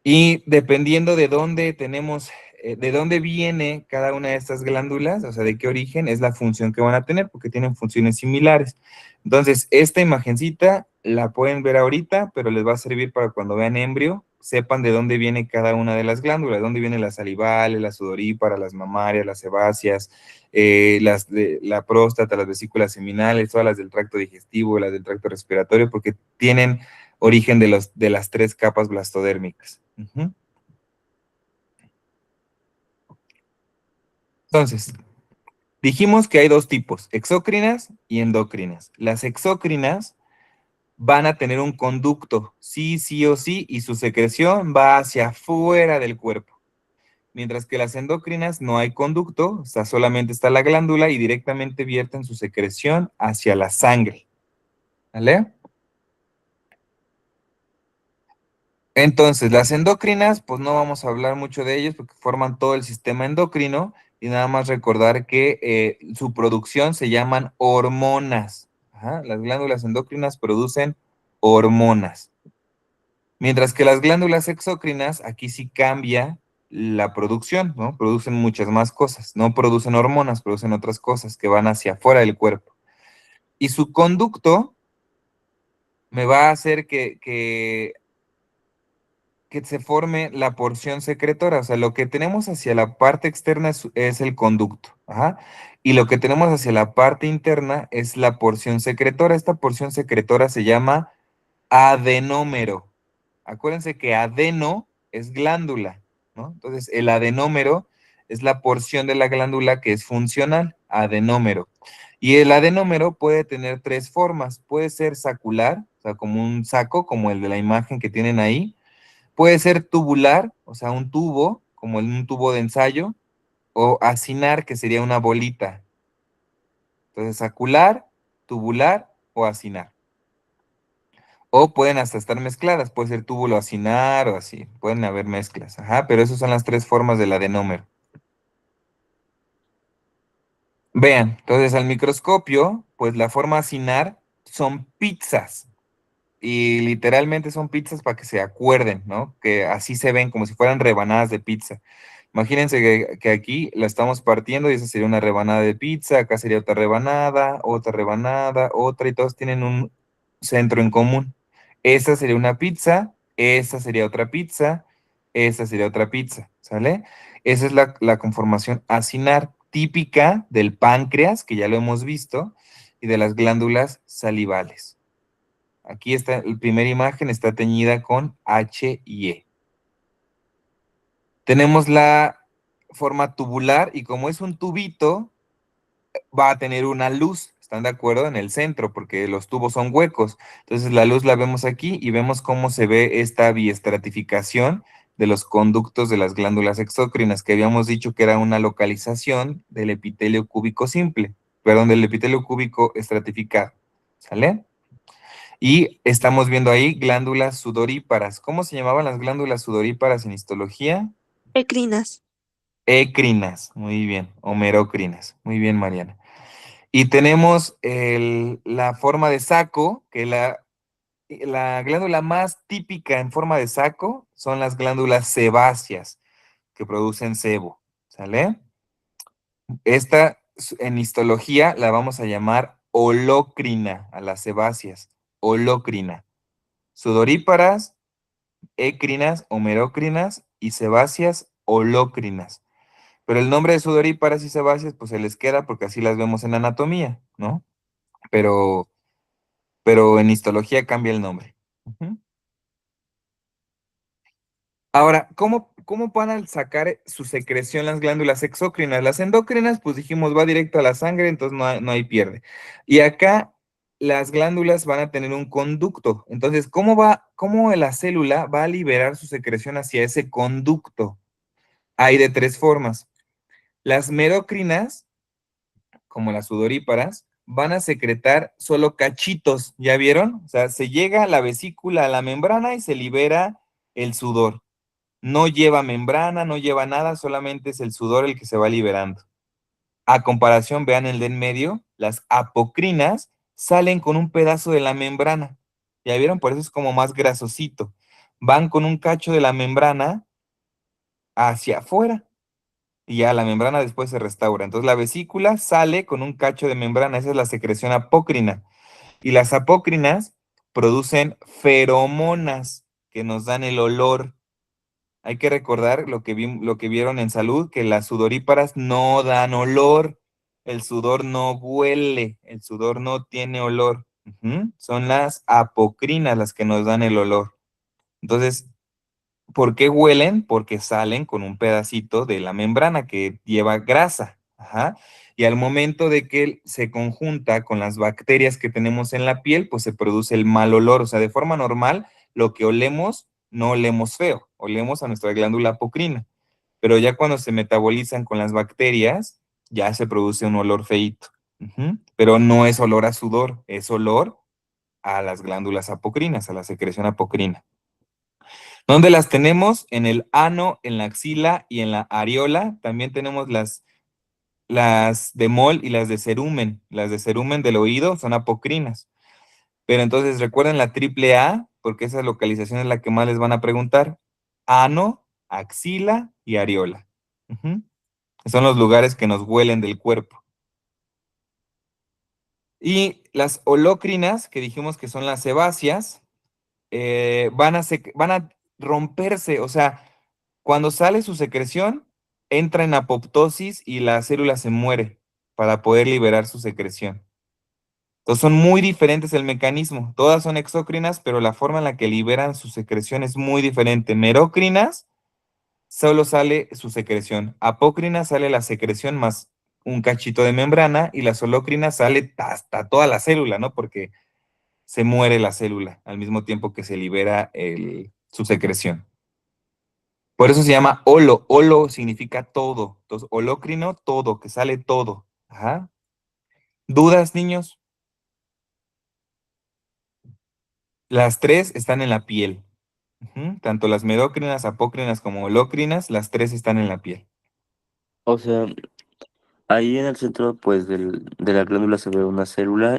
Y dependiendo de dónde tenemos, de dónde viene cada una de estas glándulas, o sea, de qué origen, es la función que van a tener, porque tienen funciones similares. Entonces, esta imagencita la pueden ver ahorita, pero les va a servir para cuando vean embrio, sepan de dónde viene cada una de las glándulas, de dónde vienen las salivales, las sudoríparas, las mamarias, las sebáceas, las de la próstata, las vesículas seminales, todas las del tracto digestivo, las del tracto respiratorio, porque tienen origen de las tres capas blastodérmicas. Ujú. Entonces, dijimos que hay dos tipos, exócrinas y endócrinas. Las exócrinas van a tener un conducto, sí o sí, y su secreción va hacia afuera del cuerpo. Mientras que las endócrinas no hay conducto, o sea, solamente está la glándula y directamente vierten su secreción hacia la sangre. ¿Vale? Entonces, las endocrinas, pues no vamos a hablar mucho de ellas porque forman todo el sistema endocrino y nada más recordar que su producción se llaman hormonas. Ajá, las glándulas endocrinas producen hormonas. Mientras que las glándulas exócrinas, aquí sí cambia la producción, ¿no? Producen muchas más cosas. No producen hormonas, producen otras cosas que van hacia afuera del cuerpo. Y su conducto me va a hacer que se forme la porción secretora. O sea, lo que tenemos hacia la parte externa es el conducto. Ajá. Y lo que tenemos hacia la parte interna es la porción secretora. Esta porción secretora se llama adenómero. Acuérdense que adeno es glándula, ¿no? Entonces, el adenómero es la porción de la glándula que es funcional, adenómero. Y el adenómero puede tener tres formas. Puede ser sacular, o sea, como un saco, como el de la imagen que tienen ahí. Puede ser tubular, o sea, un tubo, como un tubo de ensayo, o acinar, que sería una bolita. Entonces, sacular, tubular o acinar. O pueden hasta estar mezcladas, puede ser túbulo acinar o así, pueden haber mezclas, ajá, pero esas son las tres formas del adenómero. Vean, entonces al microscopio, pues la forma acinar son pizzas, y literalmente son pizzas para que se acuerden, ¿no? Que así se ven, como si fueran rebanadas de pizza. Imagínense que aquí la estamos partiendo y esa sería una rebanada de pizza, acá sería otra rebanada, otra, y todos tienen un centro en común. Esa sería una pizza, esa sería otra pizza, esa sería otra pizza, ¿sale? Esa es la conformación acinar típica del páncreas, que ya lo hemos visto, y de las glándulas salivales. Aquí está, la primera imagen está teñida con H y E. Tenemos la forma tubular y como es un tubito, va a tener una luz, ¿están de acuerdo? En el centro, porque los tubos son huecos. Entonces la luz la vemos aquí y vemos cómo se ve esta biestratificación de los conductos de las glándulas exócrinas, que habíamos dicho que era una localización del epitelio cúbico simple, perdón, del epitelio cúbico estratificado, ¿sale? Y estamos viendo ahí glándulas sudoríparas. ¿Cómo se llamaban las glándulas sudoríparas en histología? Ecrinas. Ecrinas, muy bien, o merocrinas, muy bien, Mariana. Y tenemos la forma de saco, que la glándula más típica en forma de saco son las glándulas sebáceas, que producen sebo, ¿sale? Esta en histología la vamos a llamar holócrina, a las sebáceas, holócrina. Sudoríparas, écrinas o merócrinas y sebáceas holócrinas. Pero el nombre de sudoríparas y sebáceas, pues se les queda porque así las vemos en anatomía, ¿no? Pero, pero en histología cambia el nombre. Ujú. Ahora, ¿cómo van a sacar su secreción las glándulas exócrinas? Las endocrinas, pues dijimos, va directo a la sangre, entonces no hay pierde. Y acá las glándulas van a tener un conducto. Entonces, ¿cómo la célula va a liberar su secreción hacia ese conducto? Hay de tres formas. Las merocrinas, como las sudoríparas, van a secretar solo cachitos, ¿ya vieron? O sea, se llega a la vesícula, a la membrana y se libera el sudor. No lleva membrana, no lleva nada, solamente es el sudor el que se va liberando. A comparación, vean el de en medio, las apocrinas salen con un pedazo de la membrana. ¿Ya vieron? Por eso es como más grasosito. Van con un cacho de la membrana hacia afuera y ya la membrana después se restaura. Entonces la vesícula sale con un cacho de membrana, esa es la secreción apócrina. Y las apócrinas producen feromonas que nos dan el olor. Hay que recordar lo que vieron en salud, que las sudoríparas no dan olor. El sudor no huele, el sudor no tiene olor. Ujú. Son las apocrinas las que nos dan el olor. Entonces, ¿por qué huelen? Porque salen con un pedacito de la membrana que lleva grasa. Ajá. Y al momento de que se conjunta con las bacterias que tenemos en la piel, pues se produce el mal olor. O sea, de forma normal, lo que olemos, no olemos feo, olemos a nuestra glándula apocrina. Pero ya cuando se metabolizan con las bacterias, ya se produce un olor feíto. Ujú. Pero no es olor a sudor, es olor a las glándulas apocrinas, a la secreción apocrina. ¿Dónde las tenemos? En el ano, en la axila y en la areola. También tenemos las de mol y las de cerumen. Las de cerumen del oído son apocrinas. Pero entonces recuerden la triple A, porque esa localización es la que más les van a preguntar. Ano, axila y areola. Ujú. Son los lugares que nos huelen del cuerpo. Y las holócrinas, que dijimos que son las sebáceas, van a romperse, o sea, cuando sale su secreción, entra en apoptosis y la célula se muere para poder liberar su secreción. Entonces son muy diferentes el mecanismo. Todas son exócrinas, pero la forma en la que liberan su secreción es muy diferente. Merócrinas, solo sale su secreción. Apócrinas sale la secreción más un cachito de membrana y la holócrinas sale hasta toda la célula, ¿no? Porque se muere la célula al mismo tiempo que se libera su secreción. Por eso se llama holo. Holo significa todo. Entonces, holócrino, todo, que sale todo. Ajá. ¿Dudas, niños? Las tres están en la piel. Ujú. Tanto las medócrinas, apócrinas como holócrinas, las tres están en la piel. O sea, ahí en el centro, pues, de la glándula se ve una célula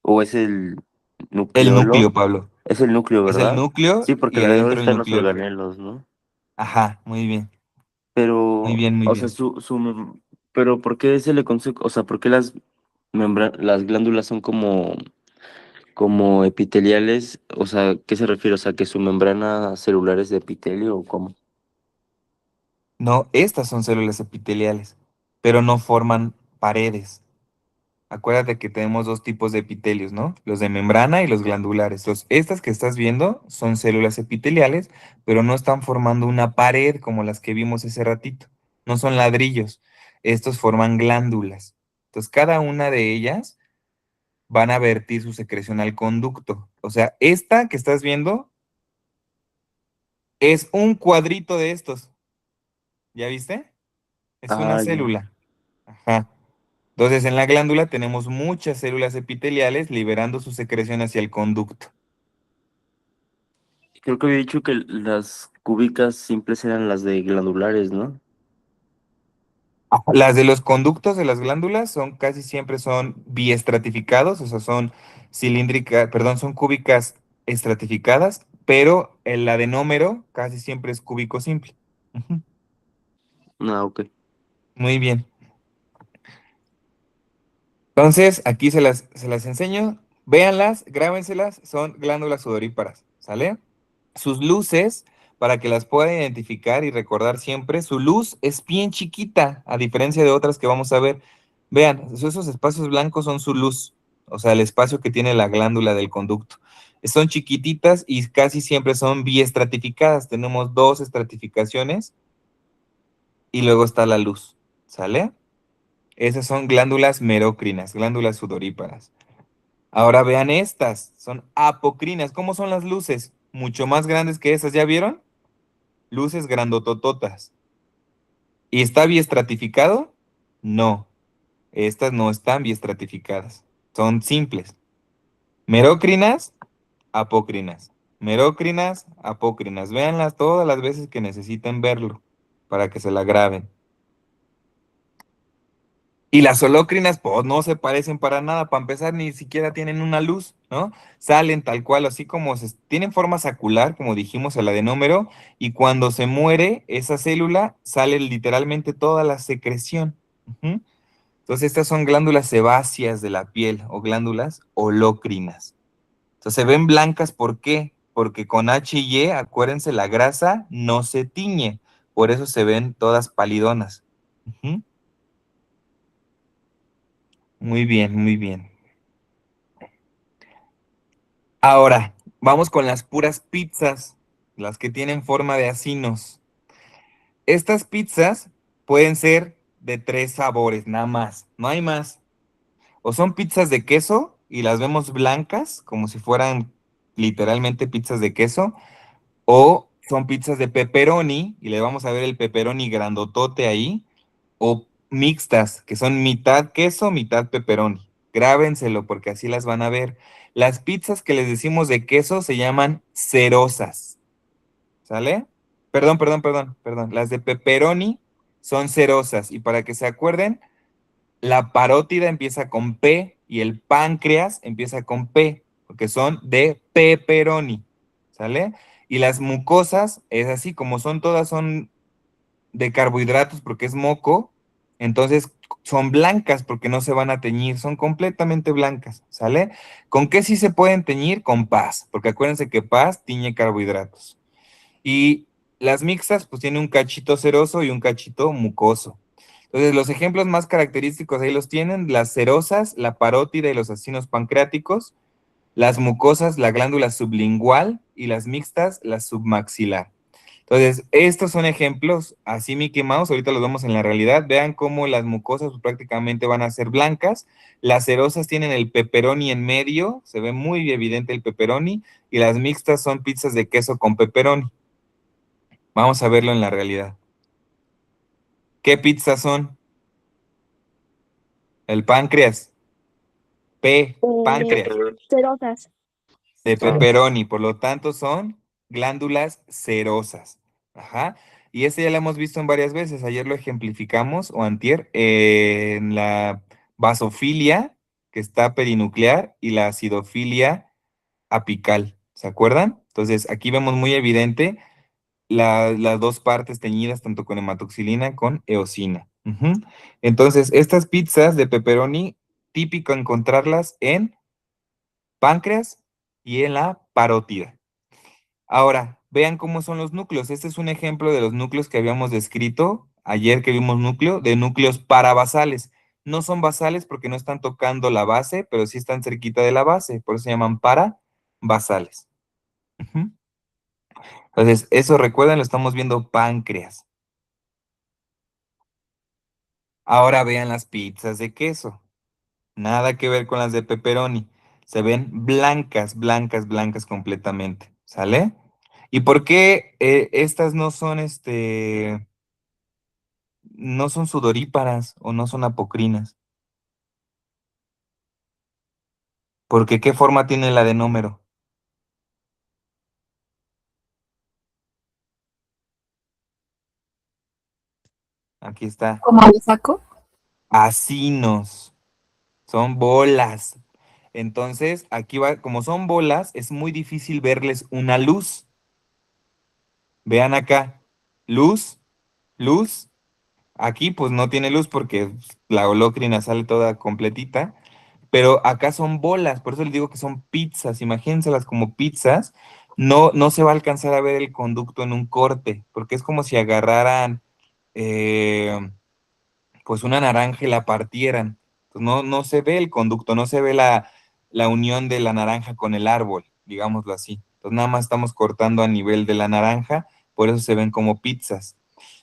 o es el El nucleolo, núcleo, Pablo. es el núcleo, Es el ¿verdad? núcleo Sí, porque y alrededor adentro el están los nucleolo. organelos, ¿no? Ajá, muy bien. Muy Pero, bien, muy o sea, bien. pero ¿por qué se le conoce, o sea, por qué las glándulas son como epiteliales? O sea, ¿qué se refiere? O sea, que su membrana celular es de epitelio o cómo. No, estas son células epiteliales, pero no forman paredes. Acuérdate que tenemos dos tipos de epitelios, ¿no? Los de membrana y los glandulares. Entonces, estas que estás viendo son células epiteliales, pero no están formando una pared como las que vimos ese ratito. No son ladrillos. Estos forman glándulas. Entonces, cada una de ellas van a vertir su secreción al conducto. O sea, esta que estás viendo es un cuadrito de estos. ¿Ya viste? Es una Ah, ya. célula. Ajá. Entonces, en la glándula tenemos muchas células epiteliales liberando su secreción hacia el conducto. Creo que había dicho que las cúbicas simples eran las de glandulares, ¿no? Las de los conductos de las glándulas son casi siempre son biestratificados, o sea, son cilíndricas, perdón, son cúbicas estratificadas, pero el adenómero casi siempre es cúbico simple. Ujú. Ah, ok. Muy bien. Entonces, aquí se las enseño. Véanlas, grábenselas, son glándulas sudoríparas, ¿sale? Sus luces, para que las pueda identificar y recordar siempre, su luz es bien chiquita, a diferencia de otras que vamos a ver. Vean, esos espacios blancos son su luz, o sea, el espacio que tiene la glándula del conducto. Son chiquititas y casi siempre son biestratificadas. Tenemos dos estratificaciones y luego está la luz, ¿sale? Esas son glándulas merócrinas, glándulas sudoríparas. Ahora vean estas, son apocrinas. ¿Cómo son las luces? Mucho más grandes que esas, ¿ya vieron? Luces grandotototas. ¿Y está biestratificado? No, estas no están biestratificadas. Son simples. Merócrinas, apócrinas. Merócrinas, apócrinas. Véanlas todas las veces que necesiten verlo para que se la graben. Y las holócrinas, pues no se parecen para nada. Para empezar, ni siquiera tienen una luz, ¿no? Salen tal cual, así como tienen forma sacular, como dijimos, el adenómero, y cuando se muere esa célula, sale literalmente toda la secreción. Ujú. Entonces, estas son glándulas sebáceas de la piel o glándulas holócrinas. Entonces, se ven blancas, ¿por qué? Porque con H y E, acuérdense, la grasa no se tiñe. Por eso se ven todas palidonas. Ujú. Muy bien, muy bien. Ahora, vamos con las puras pizzas, las que tienen forma de asinos. Estas pizzas pueden ser de tres sabores, nada más, no hay más. O son pizzas de queso y las vemos blancas, como si fueran literalmente pizzas de queso, o son pizzas de pepperoni y le vamos a ver el pepperoni grandotote ahí, o mixtas, que son mitad queso, mitad pepperoni. Grábenselo porque así las van a ver. Las pizzas que les decimos de queso se llaman cerosas. ¿sale? Perdón. Las de pepperoni son cerosas. Y para que se acuerden, la parótida empieza con P y el páncreas empieza con P, porque son de pepperoni, ¿sale? Y las mucosas, es así, como son todas, son de carbohidratos porque es moco, entonces son blancas porque no se van a teñir, son completamente blancas, ¿sale? ¿Con qué sí se pueden teñir? Con paz, porque acuérdense que paz tiñe carbohidratos. Y las mixtas, pues tienen un cachito ceroso y un cachito mucoso. Entonces, los ejemplos más característicos ahí los tienen, las cerosas, la parótida y los acinos pancreáticos, las mucosas, la glándula sublingual y las mixtas, la submaxilar. Entonces, estos son ejemplos, así Mickey Mouse, ahorita los vemos en la realidad. Vean cómo las mucosas pues, prácticamente van a ser blancas, las cerosas tienen el pepperoni en medio, se ve muy evidente el pepperoni, y las mixtas son pizzas de queso con pepperoni. Vamos a verlo en la realidad. ¿Qué pizzas son? El páncreas, páncreas, Cerosas. de Ceros. pepperoni, por lo tanto son glándulas cerosas. Ajá. Y este ya lo hemos visto en varias veces. Ayer lo ejemplificamos, o antier, en la basofilia, que está perinuclear, y la acidofilia apical. ¿Se acuerdan? Entonces, aquí vemos muy evidente las dos partes teñidas, tanto con hematoxilina con eosina. Ujú. Entonces, estas pizzas de pepperoni, típico encontrarlas en páncreas y en la parótida. Ahora, vean cómo son los núcleos. Este es un ejemplo de los núcleos que habíamos descrito ayer que vimos núcleo, de núcleos parabasales. No son basales porque no están tocando la base, pero sí están cerquita de la base, por eso se llaman parabasales. Ujú. Entonces, eso recuerden, lo estamos viendo páncreas. Ahora vean las pizzas de queso. Nada que ver con las de pepperoni. Se ven blancas, blancas, blancas completamente. ¿Sale? ¿Y por qué estas no son no son sudoríparas o no son apocrinas? Porque ¿qué forma tiene la de número? Aquí está. ¿Cómo lo saco? Acinos. Son bolas. Entonces, aquí va, como son bolas, es muy difícil verles una luz. Vean acá. Luz, luz. Aquí pues no tiene luz porque la holocrina sale toda completita, pero acá son bolas, por eso les digo que son pizzas, imagínenselas como pizzas, no se va a alcanzar a ver el conducto en un corte, porque es como si agarraran pues una naranja y la partieran. Pues no se ve el conducto, no se ve la unión de la naranja con el árbol, digámoslo así. Entonces nada más estamos cortando a nivel de la naranja, por eso se ven como pizzas.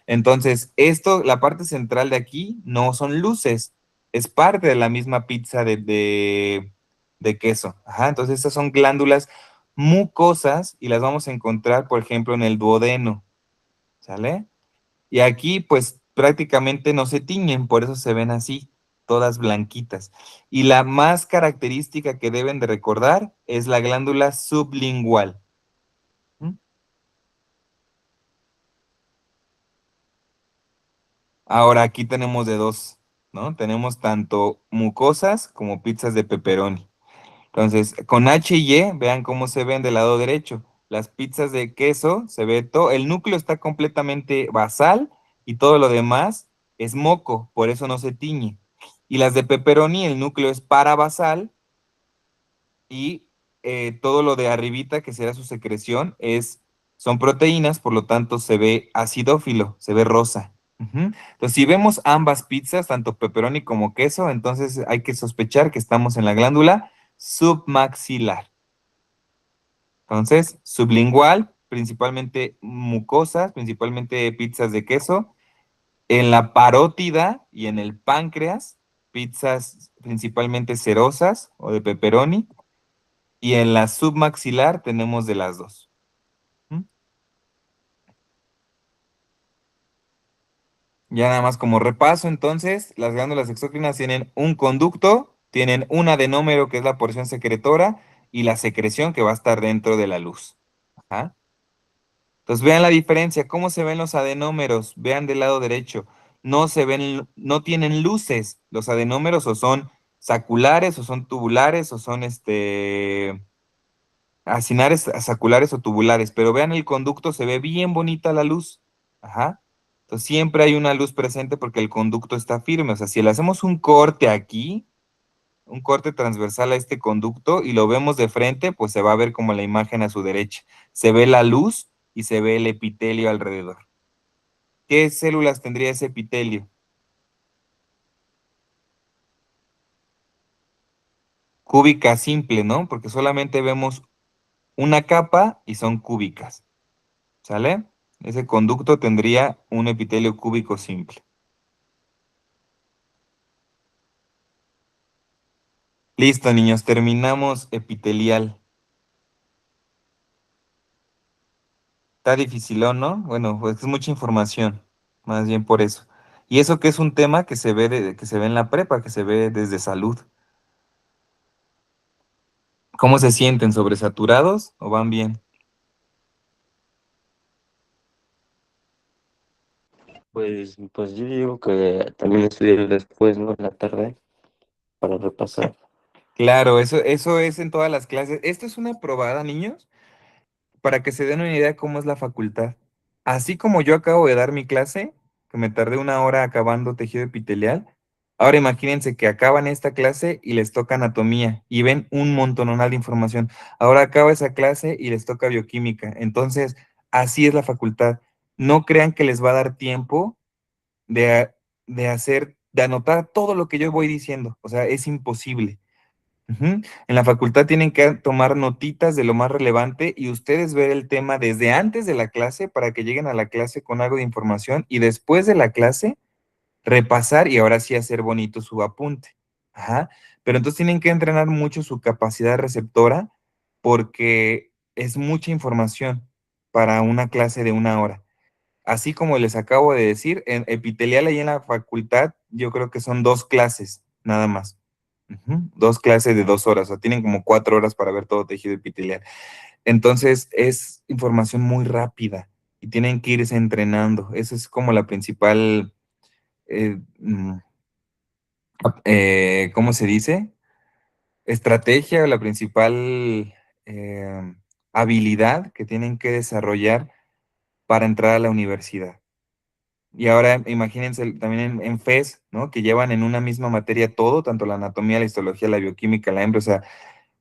Entonces, esto, la parte central de aquí, no son luces, es parte de la misma pizza de queso. Ajá, entonces estas son glándulas mucosas y las vamos a encontrar, por ejemplo, en el duodeno, ¿sale? Y aquí, pues prácticamente no se tiñen, por eso se ven así, todas blanquitas. Y la más característica que deben de recordar es la glándula sublingual. ¿Mm? Ahora aquí tenemos de dos, ¿no? Tenemos tanto mucosas como pizzas de pepperoni. Entonces, con H y Y, vean cómo se ven del lado derecho. Las pizzas de queso, se ve todo, el núcleo está completamente basal y todo lo demás es moco, por eso no se tiñe. Y las de pepperoni, el núcleo es parabasal y todo lo de arribita, que será su secreción, son proteínas, por lo tanto se ve acidófilo, se ve rosa. Ujú. Entonces, si vemos ambas pizzas, tanto pepperoni como queso, entonces hay que sospechar que estamos en la glándula submaxilar. Entonces, sublingual, principalmente mucosas, principalmente pizzas de queso. En la parótida y en el páncreas, pizzas principalmente cerosas o de pepperoni. Y en la submaxilar tenemos de las dos. ¿Mm? Ya nada más como repaso, entonces, las glándulas exócrinas tienen un conducto, tienen un adenómero, que es la porción secretora, y la secreción que va a estar dentro de la luz. Ajá. Entonces vean la diferencia, cómo se ven los adenómeros, vean del lado derecho, no se ven, no tienen luces, los adenómeros o son saculares o son tubulares o son acinares, saculares o tubulares, pero vean el conducto, se ve bien bonita la luz. Ajá. Entonces siempre hay una luz presente porque el conducto está firme. O sea, si le hacemos un corte aquí, un corte transversal a este conducto y lo vemos de frente, pues se va a ver como la imagen a su derecha. Se ve la luz y se ve el epitelio alrededor. ¿Qué células tendría ese epitelio? Cúbica simple, ¿no? Porque solamente vemos una capa y son cúbicas. ¿Sale? Ese conducto tendría un epitelio cúbico simple. Listo, niños, terminamos epitelial. Está dificilón, ¿no? Bueno, pues es mucha información, más bien por eso. Y eso que es un tema que se ve que se ve en la prepa, que se ve desde salud. ¿Cómo se sienten? ¿Sobresaturados o van bien? Pues yo digo que también estudiar después, ¿no? En la tarde, para repasar. Claro, eso es en todas las clases. Esto es una probada, niños, para que se den una idea de cómo es la facultad. Así como yo acabo de dar mi clase, que me tardé una hora acabando tejido epitelial, ahora imagínense que acaban esta clase y les toca anatomía y ven un montonal de información. Ahora acaba esa clase y les toca bioquímica. Entonces, así es la facultad. No crean que les va a dar tiempo de, de hacer, de anotar todo lo que yo voy diciendo. O sea, es imposible. Ujú. En la facultad tienen que tomar notitas de lo más relevante y ustedes ver el tema desde antes de la clase para que lleguen a la clase con algo de información y después de la clase repasar y ahora sí hacer bonito su apunte. Ajá. Pero entonces tienen que entrenar mucho su capacidad receptora porque es mucha información para una clase de una hora. Así como les acabo de decir, en epitelial ahí en la facultad, yo creo que son 2 clases, nada más. Ujú. 2 clases de 2 horas, o sea, tienen como 4 horas para ver todo tejido epitelial. Entonces, es información muy rápida y tienen que irse entrenando. Esa es como la principal, eh, mm, ¿cómo se dice? Estrategia o la principal eh, habilidad que tienen que desarrollar para entrar a la universidad. Y ahora imagínense también en FES, ¿no? Que llevan en una misma materia todo, tanto la anatomía, la histología, la bioquímica, la hembra, o sea,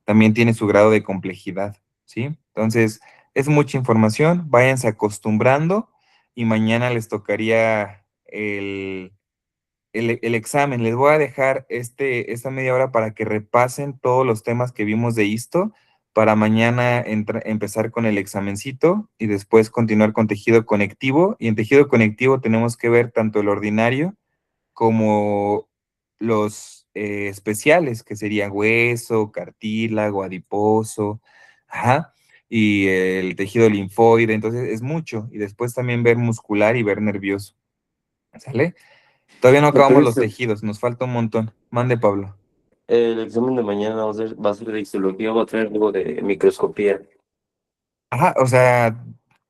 también tiene su grado de complejidad, ¿sí? Entonces, es mucha información, váyanse acostumbrando y mañana les tocaría el examen. Les voy a dejar esta media hora para que repasen todos los temas que vimos de esto, para mañana empezar con el examencito y después continuar con tejido conectivo. Y en tejido conectivo tenemos que ver tanto el ordinario como los especiales, que serían hueso, cartílago, adiposo, ajá, y el tejido linfoide. Entonces es mucho. Y después también ver muscular y ver nervioso. ¿Sale? Todavía no acabamos los Entonces, tejidos, nos falta un montón. Mande, Pablo. el examen de mañana va a ser de histología, va a tener algo de microscopía. Ajá, o sea,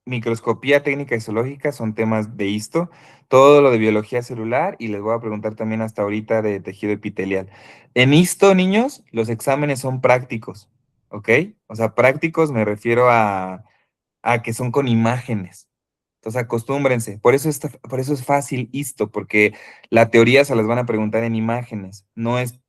microscopía técnica y zoológica son temas de histo, todo lo de biología celular y les voy a preguntar también hasta ahorita de tejido epitelial. En histo, niños, los exámenes son prácticos, ¿ok? O sea, prácticos me refiero a que son con imágenes. Entonces acostúmbrense. Por eso es fácil histo, porque la teoría se las van a preguntar en imágenes. No es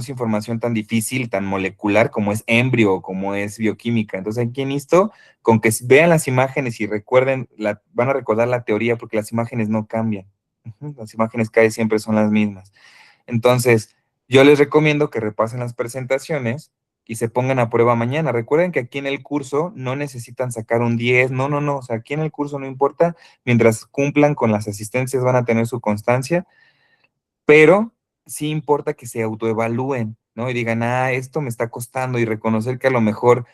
información tan difícil, tan molecular como es embrio o como es bioquímica. Entonces, aquí en esto, con que vean las imágenes y recuerden, van a recordar la teoría porque las imágenes no cambian. Ujú. Las imágenes casi siempre son las mismas. Entonces, yo les recomiendo que repasen las presentaciones y se pongan a prueba mañana. Recuerden que aquí en el curso no necesitan sacar un 10, no, no, no. O sea, aquí en el curso no importa, mientras cumplan con las asistencias van a tener su constancia, pero sí importa que se autoevalúen, ¿no? Y digan, esto me está costando y reconocer que a lo mejor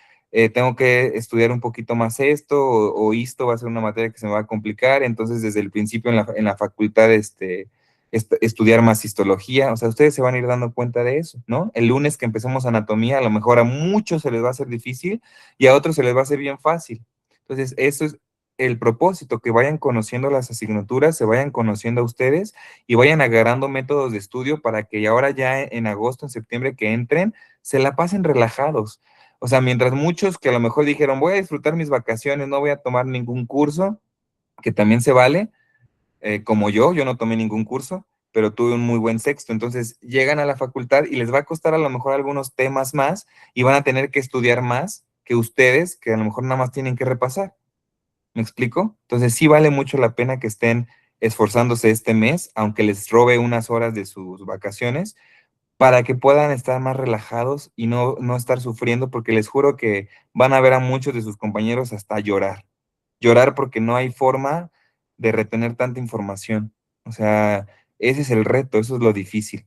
tengo que estudiar un poquito más esto o esto va a ser una materia que se me va a complicar, entonces desde el principio en la facultad estudiar más histología, o sea, ustedes se van a ir dando cuenta de eso, ¿no? El lunes que empecemos anatomía, a lo mejor a muchos se les va a hacer difícil y a otros se les va a hacer bien fácil. Entonces, eso es el propósito, que vayan conociendo las asignaturas, se vayan conociendo a ustedes y vayan agarrando métodos de estudio para que ahora ya en agosto, en septiembre que entren, se la pasen relajados. O sea, mientras muchos que a lo mejor dijeron, voy a disfrutar mis vacaciones, no voy a tomar ningún curso, que también se vale, como yo no tomé ningún curso, pero tuve un muy buen sexto. Entonces llegan a la facultad y les va a costar a lo mejor algunos temas más y van a tener que estudiar más que ustedes, que a lo mejor nada más tienen que repasar. ¿Me explico? Entonces sí vale mucho la pena que estén esforzándose este mes, aunque les robe unas horas de sus vacaciones, para que puedan estar más relajados y no estar sufriendo, porque les juro que van a ver a muchos de sus compañeros hasta llorar. Llorar porque no hay forma de retener tanta información. O sea, ese es el reto, eso es lo difícil.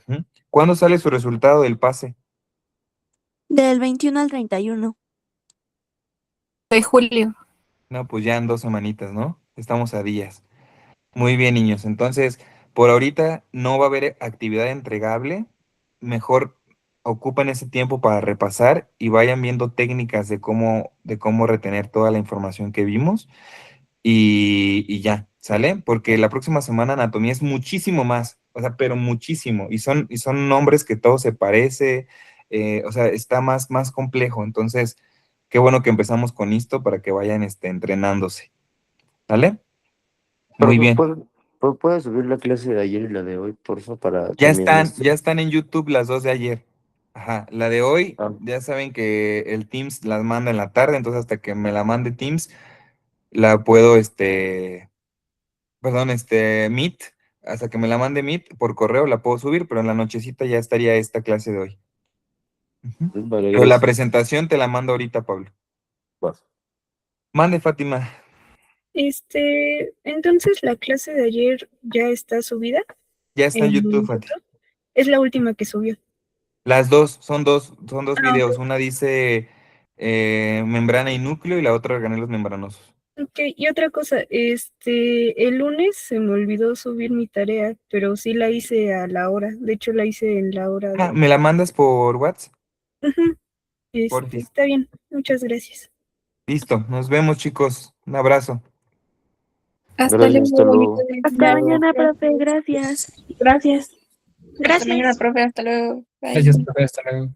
Ujú. ¿Cuándo sale su resultado del pase? Del 21 al 31. De julio. No, pues ya en 2 semanitas, ¿no? Estamos a días. Muy bien, niños. Entonces, por ahorita no va a haber actividad entregable. Mejor ocupen ese tiempo para repasar y vayan viendo técnicas de cómo retener toda la información que vimos y ya, ¿sale? Porque la próxima semana anatomía es muchísimo más, o sea, pero muchísimo. Y son nombres que todo se parece, o sea, está más complejo. Entonces, qué bueno que empezamos con esto para que vayan entrenándose, ¿sale? Muy Profe, bien. ¿puedes subir la clase de ayer y la de hoy, porfa, para Ya también están, ya están en YouTube las dos de ayer. Ajá, la de hoy, Ah, ya saben que el Teams las manda en la tarde, entonces hasta que me la mande Teams, la puedo, perdón, Meet, hasta que me la mande Meet por correo la puedo subir, pero en la nochecita ya estaría esta clase de hoy. Ujú. vale, Pero la gracias. presentación te la mando ahorita, Pablo. Va. Mande, Fátima. Entonces la clase de ayer ya está subida Ya está en en YouTube, Fati. YouTube. Es la última que subió. Las dos, son dos Ah, videos. Una dice membrana y núcleo y la otra organelos membranosos. ok. Y otra cosa, el lunes se me olvidó subir mi tarea, pero sí la hice a la hora. De hecho, la hice en la hora Ah, de. ¿me la mandas por WhatsApp? Ujú. Porfis. Está bien. Muchas gracias. Listo, nos vemos, chicos. Un abrazo. Hasta Gracias, hasta luego, bonito luego. día. Hasta Bye. mañana, profe. Gracias. Gracias. Hasta Gracias. mañana, profe. Hasta luego. Bye. Gracias, profe. Hasta luego.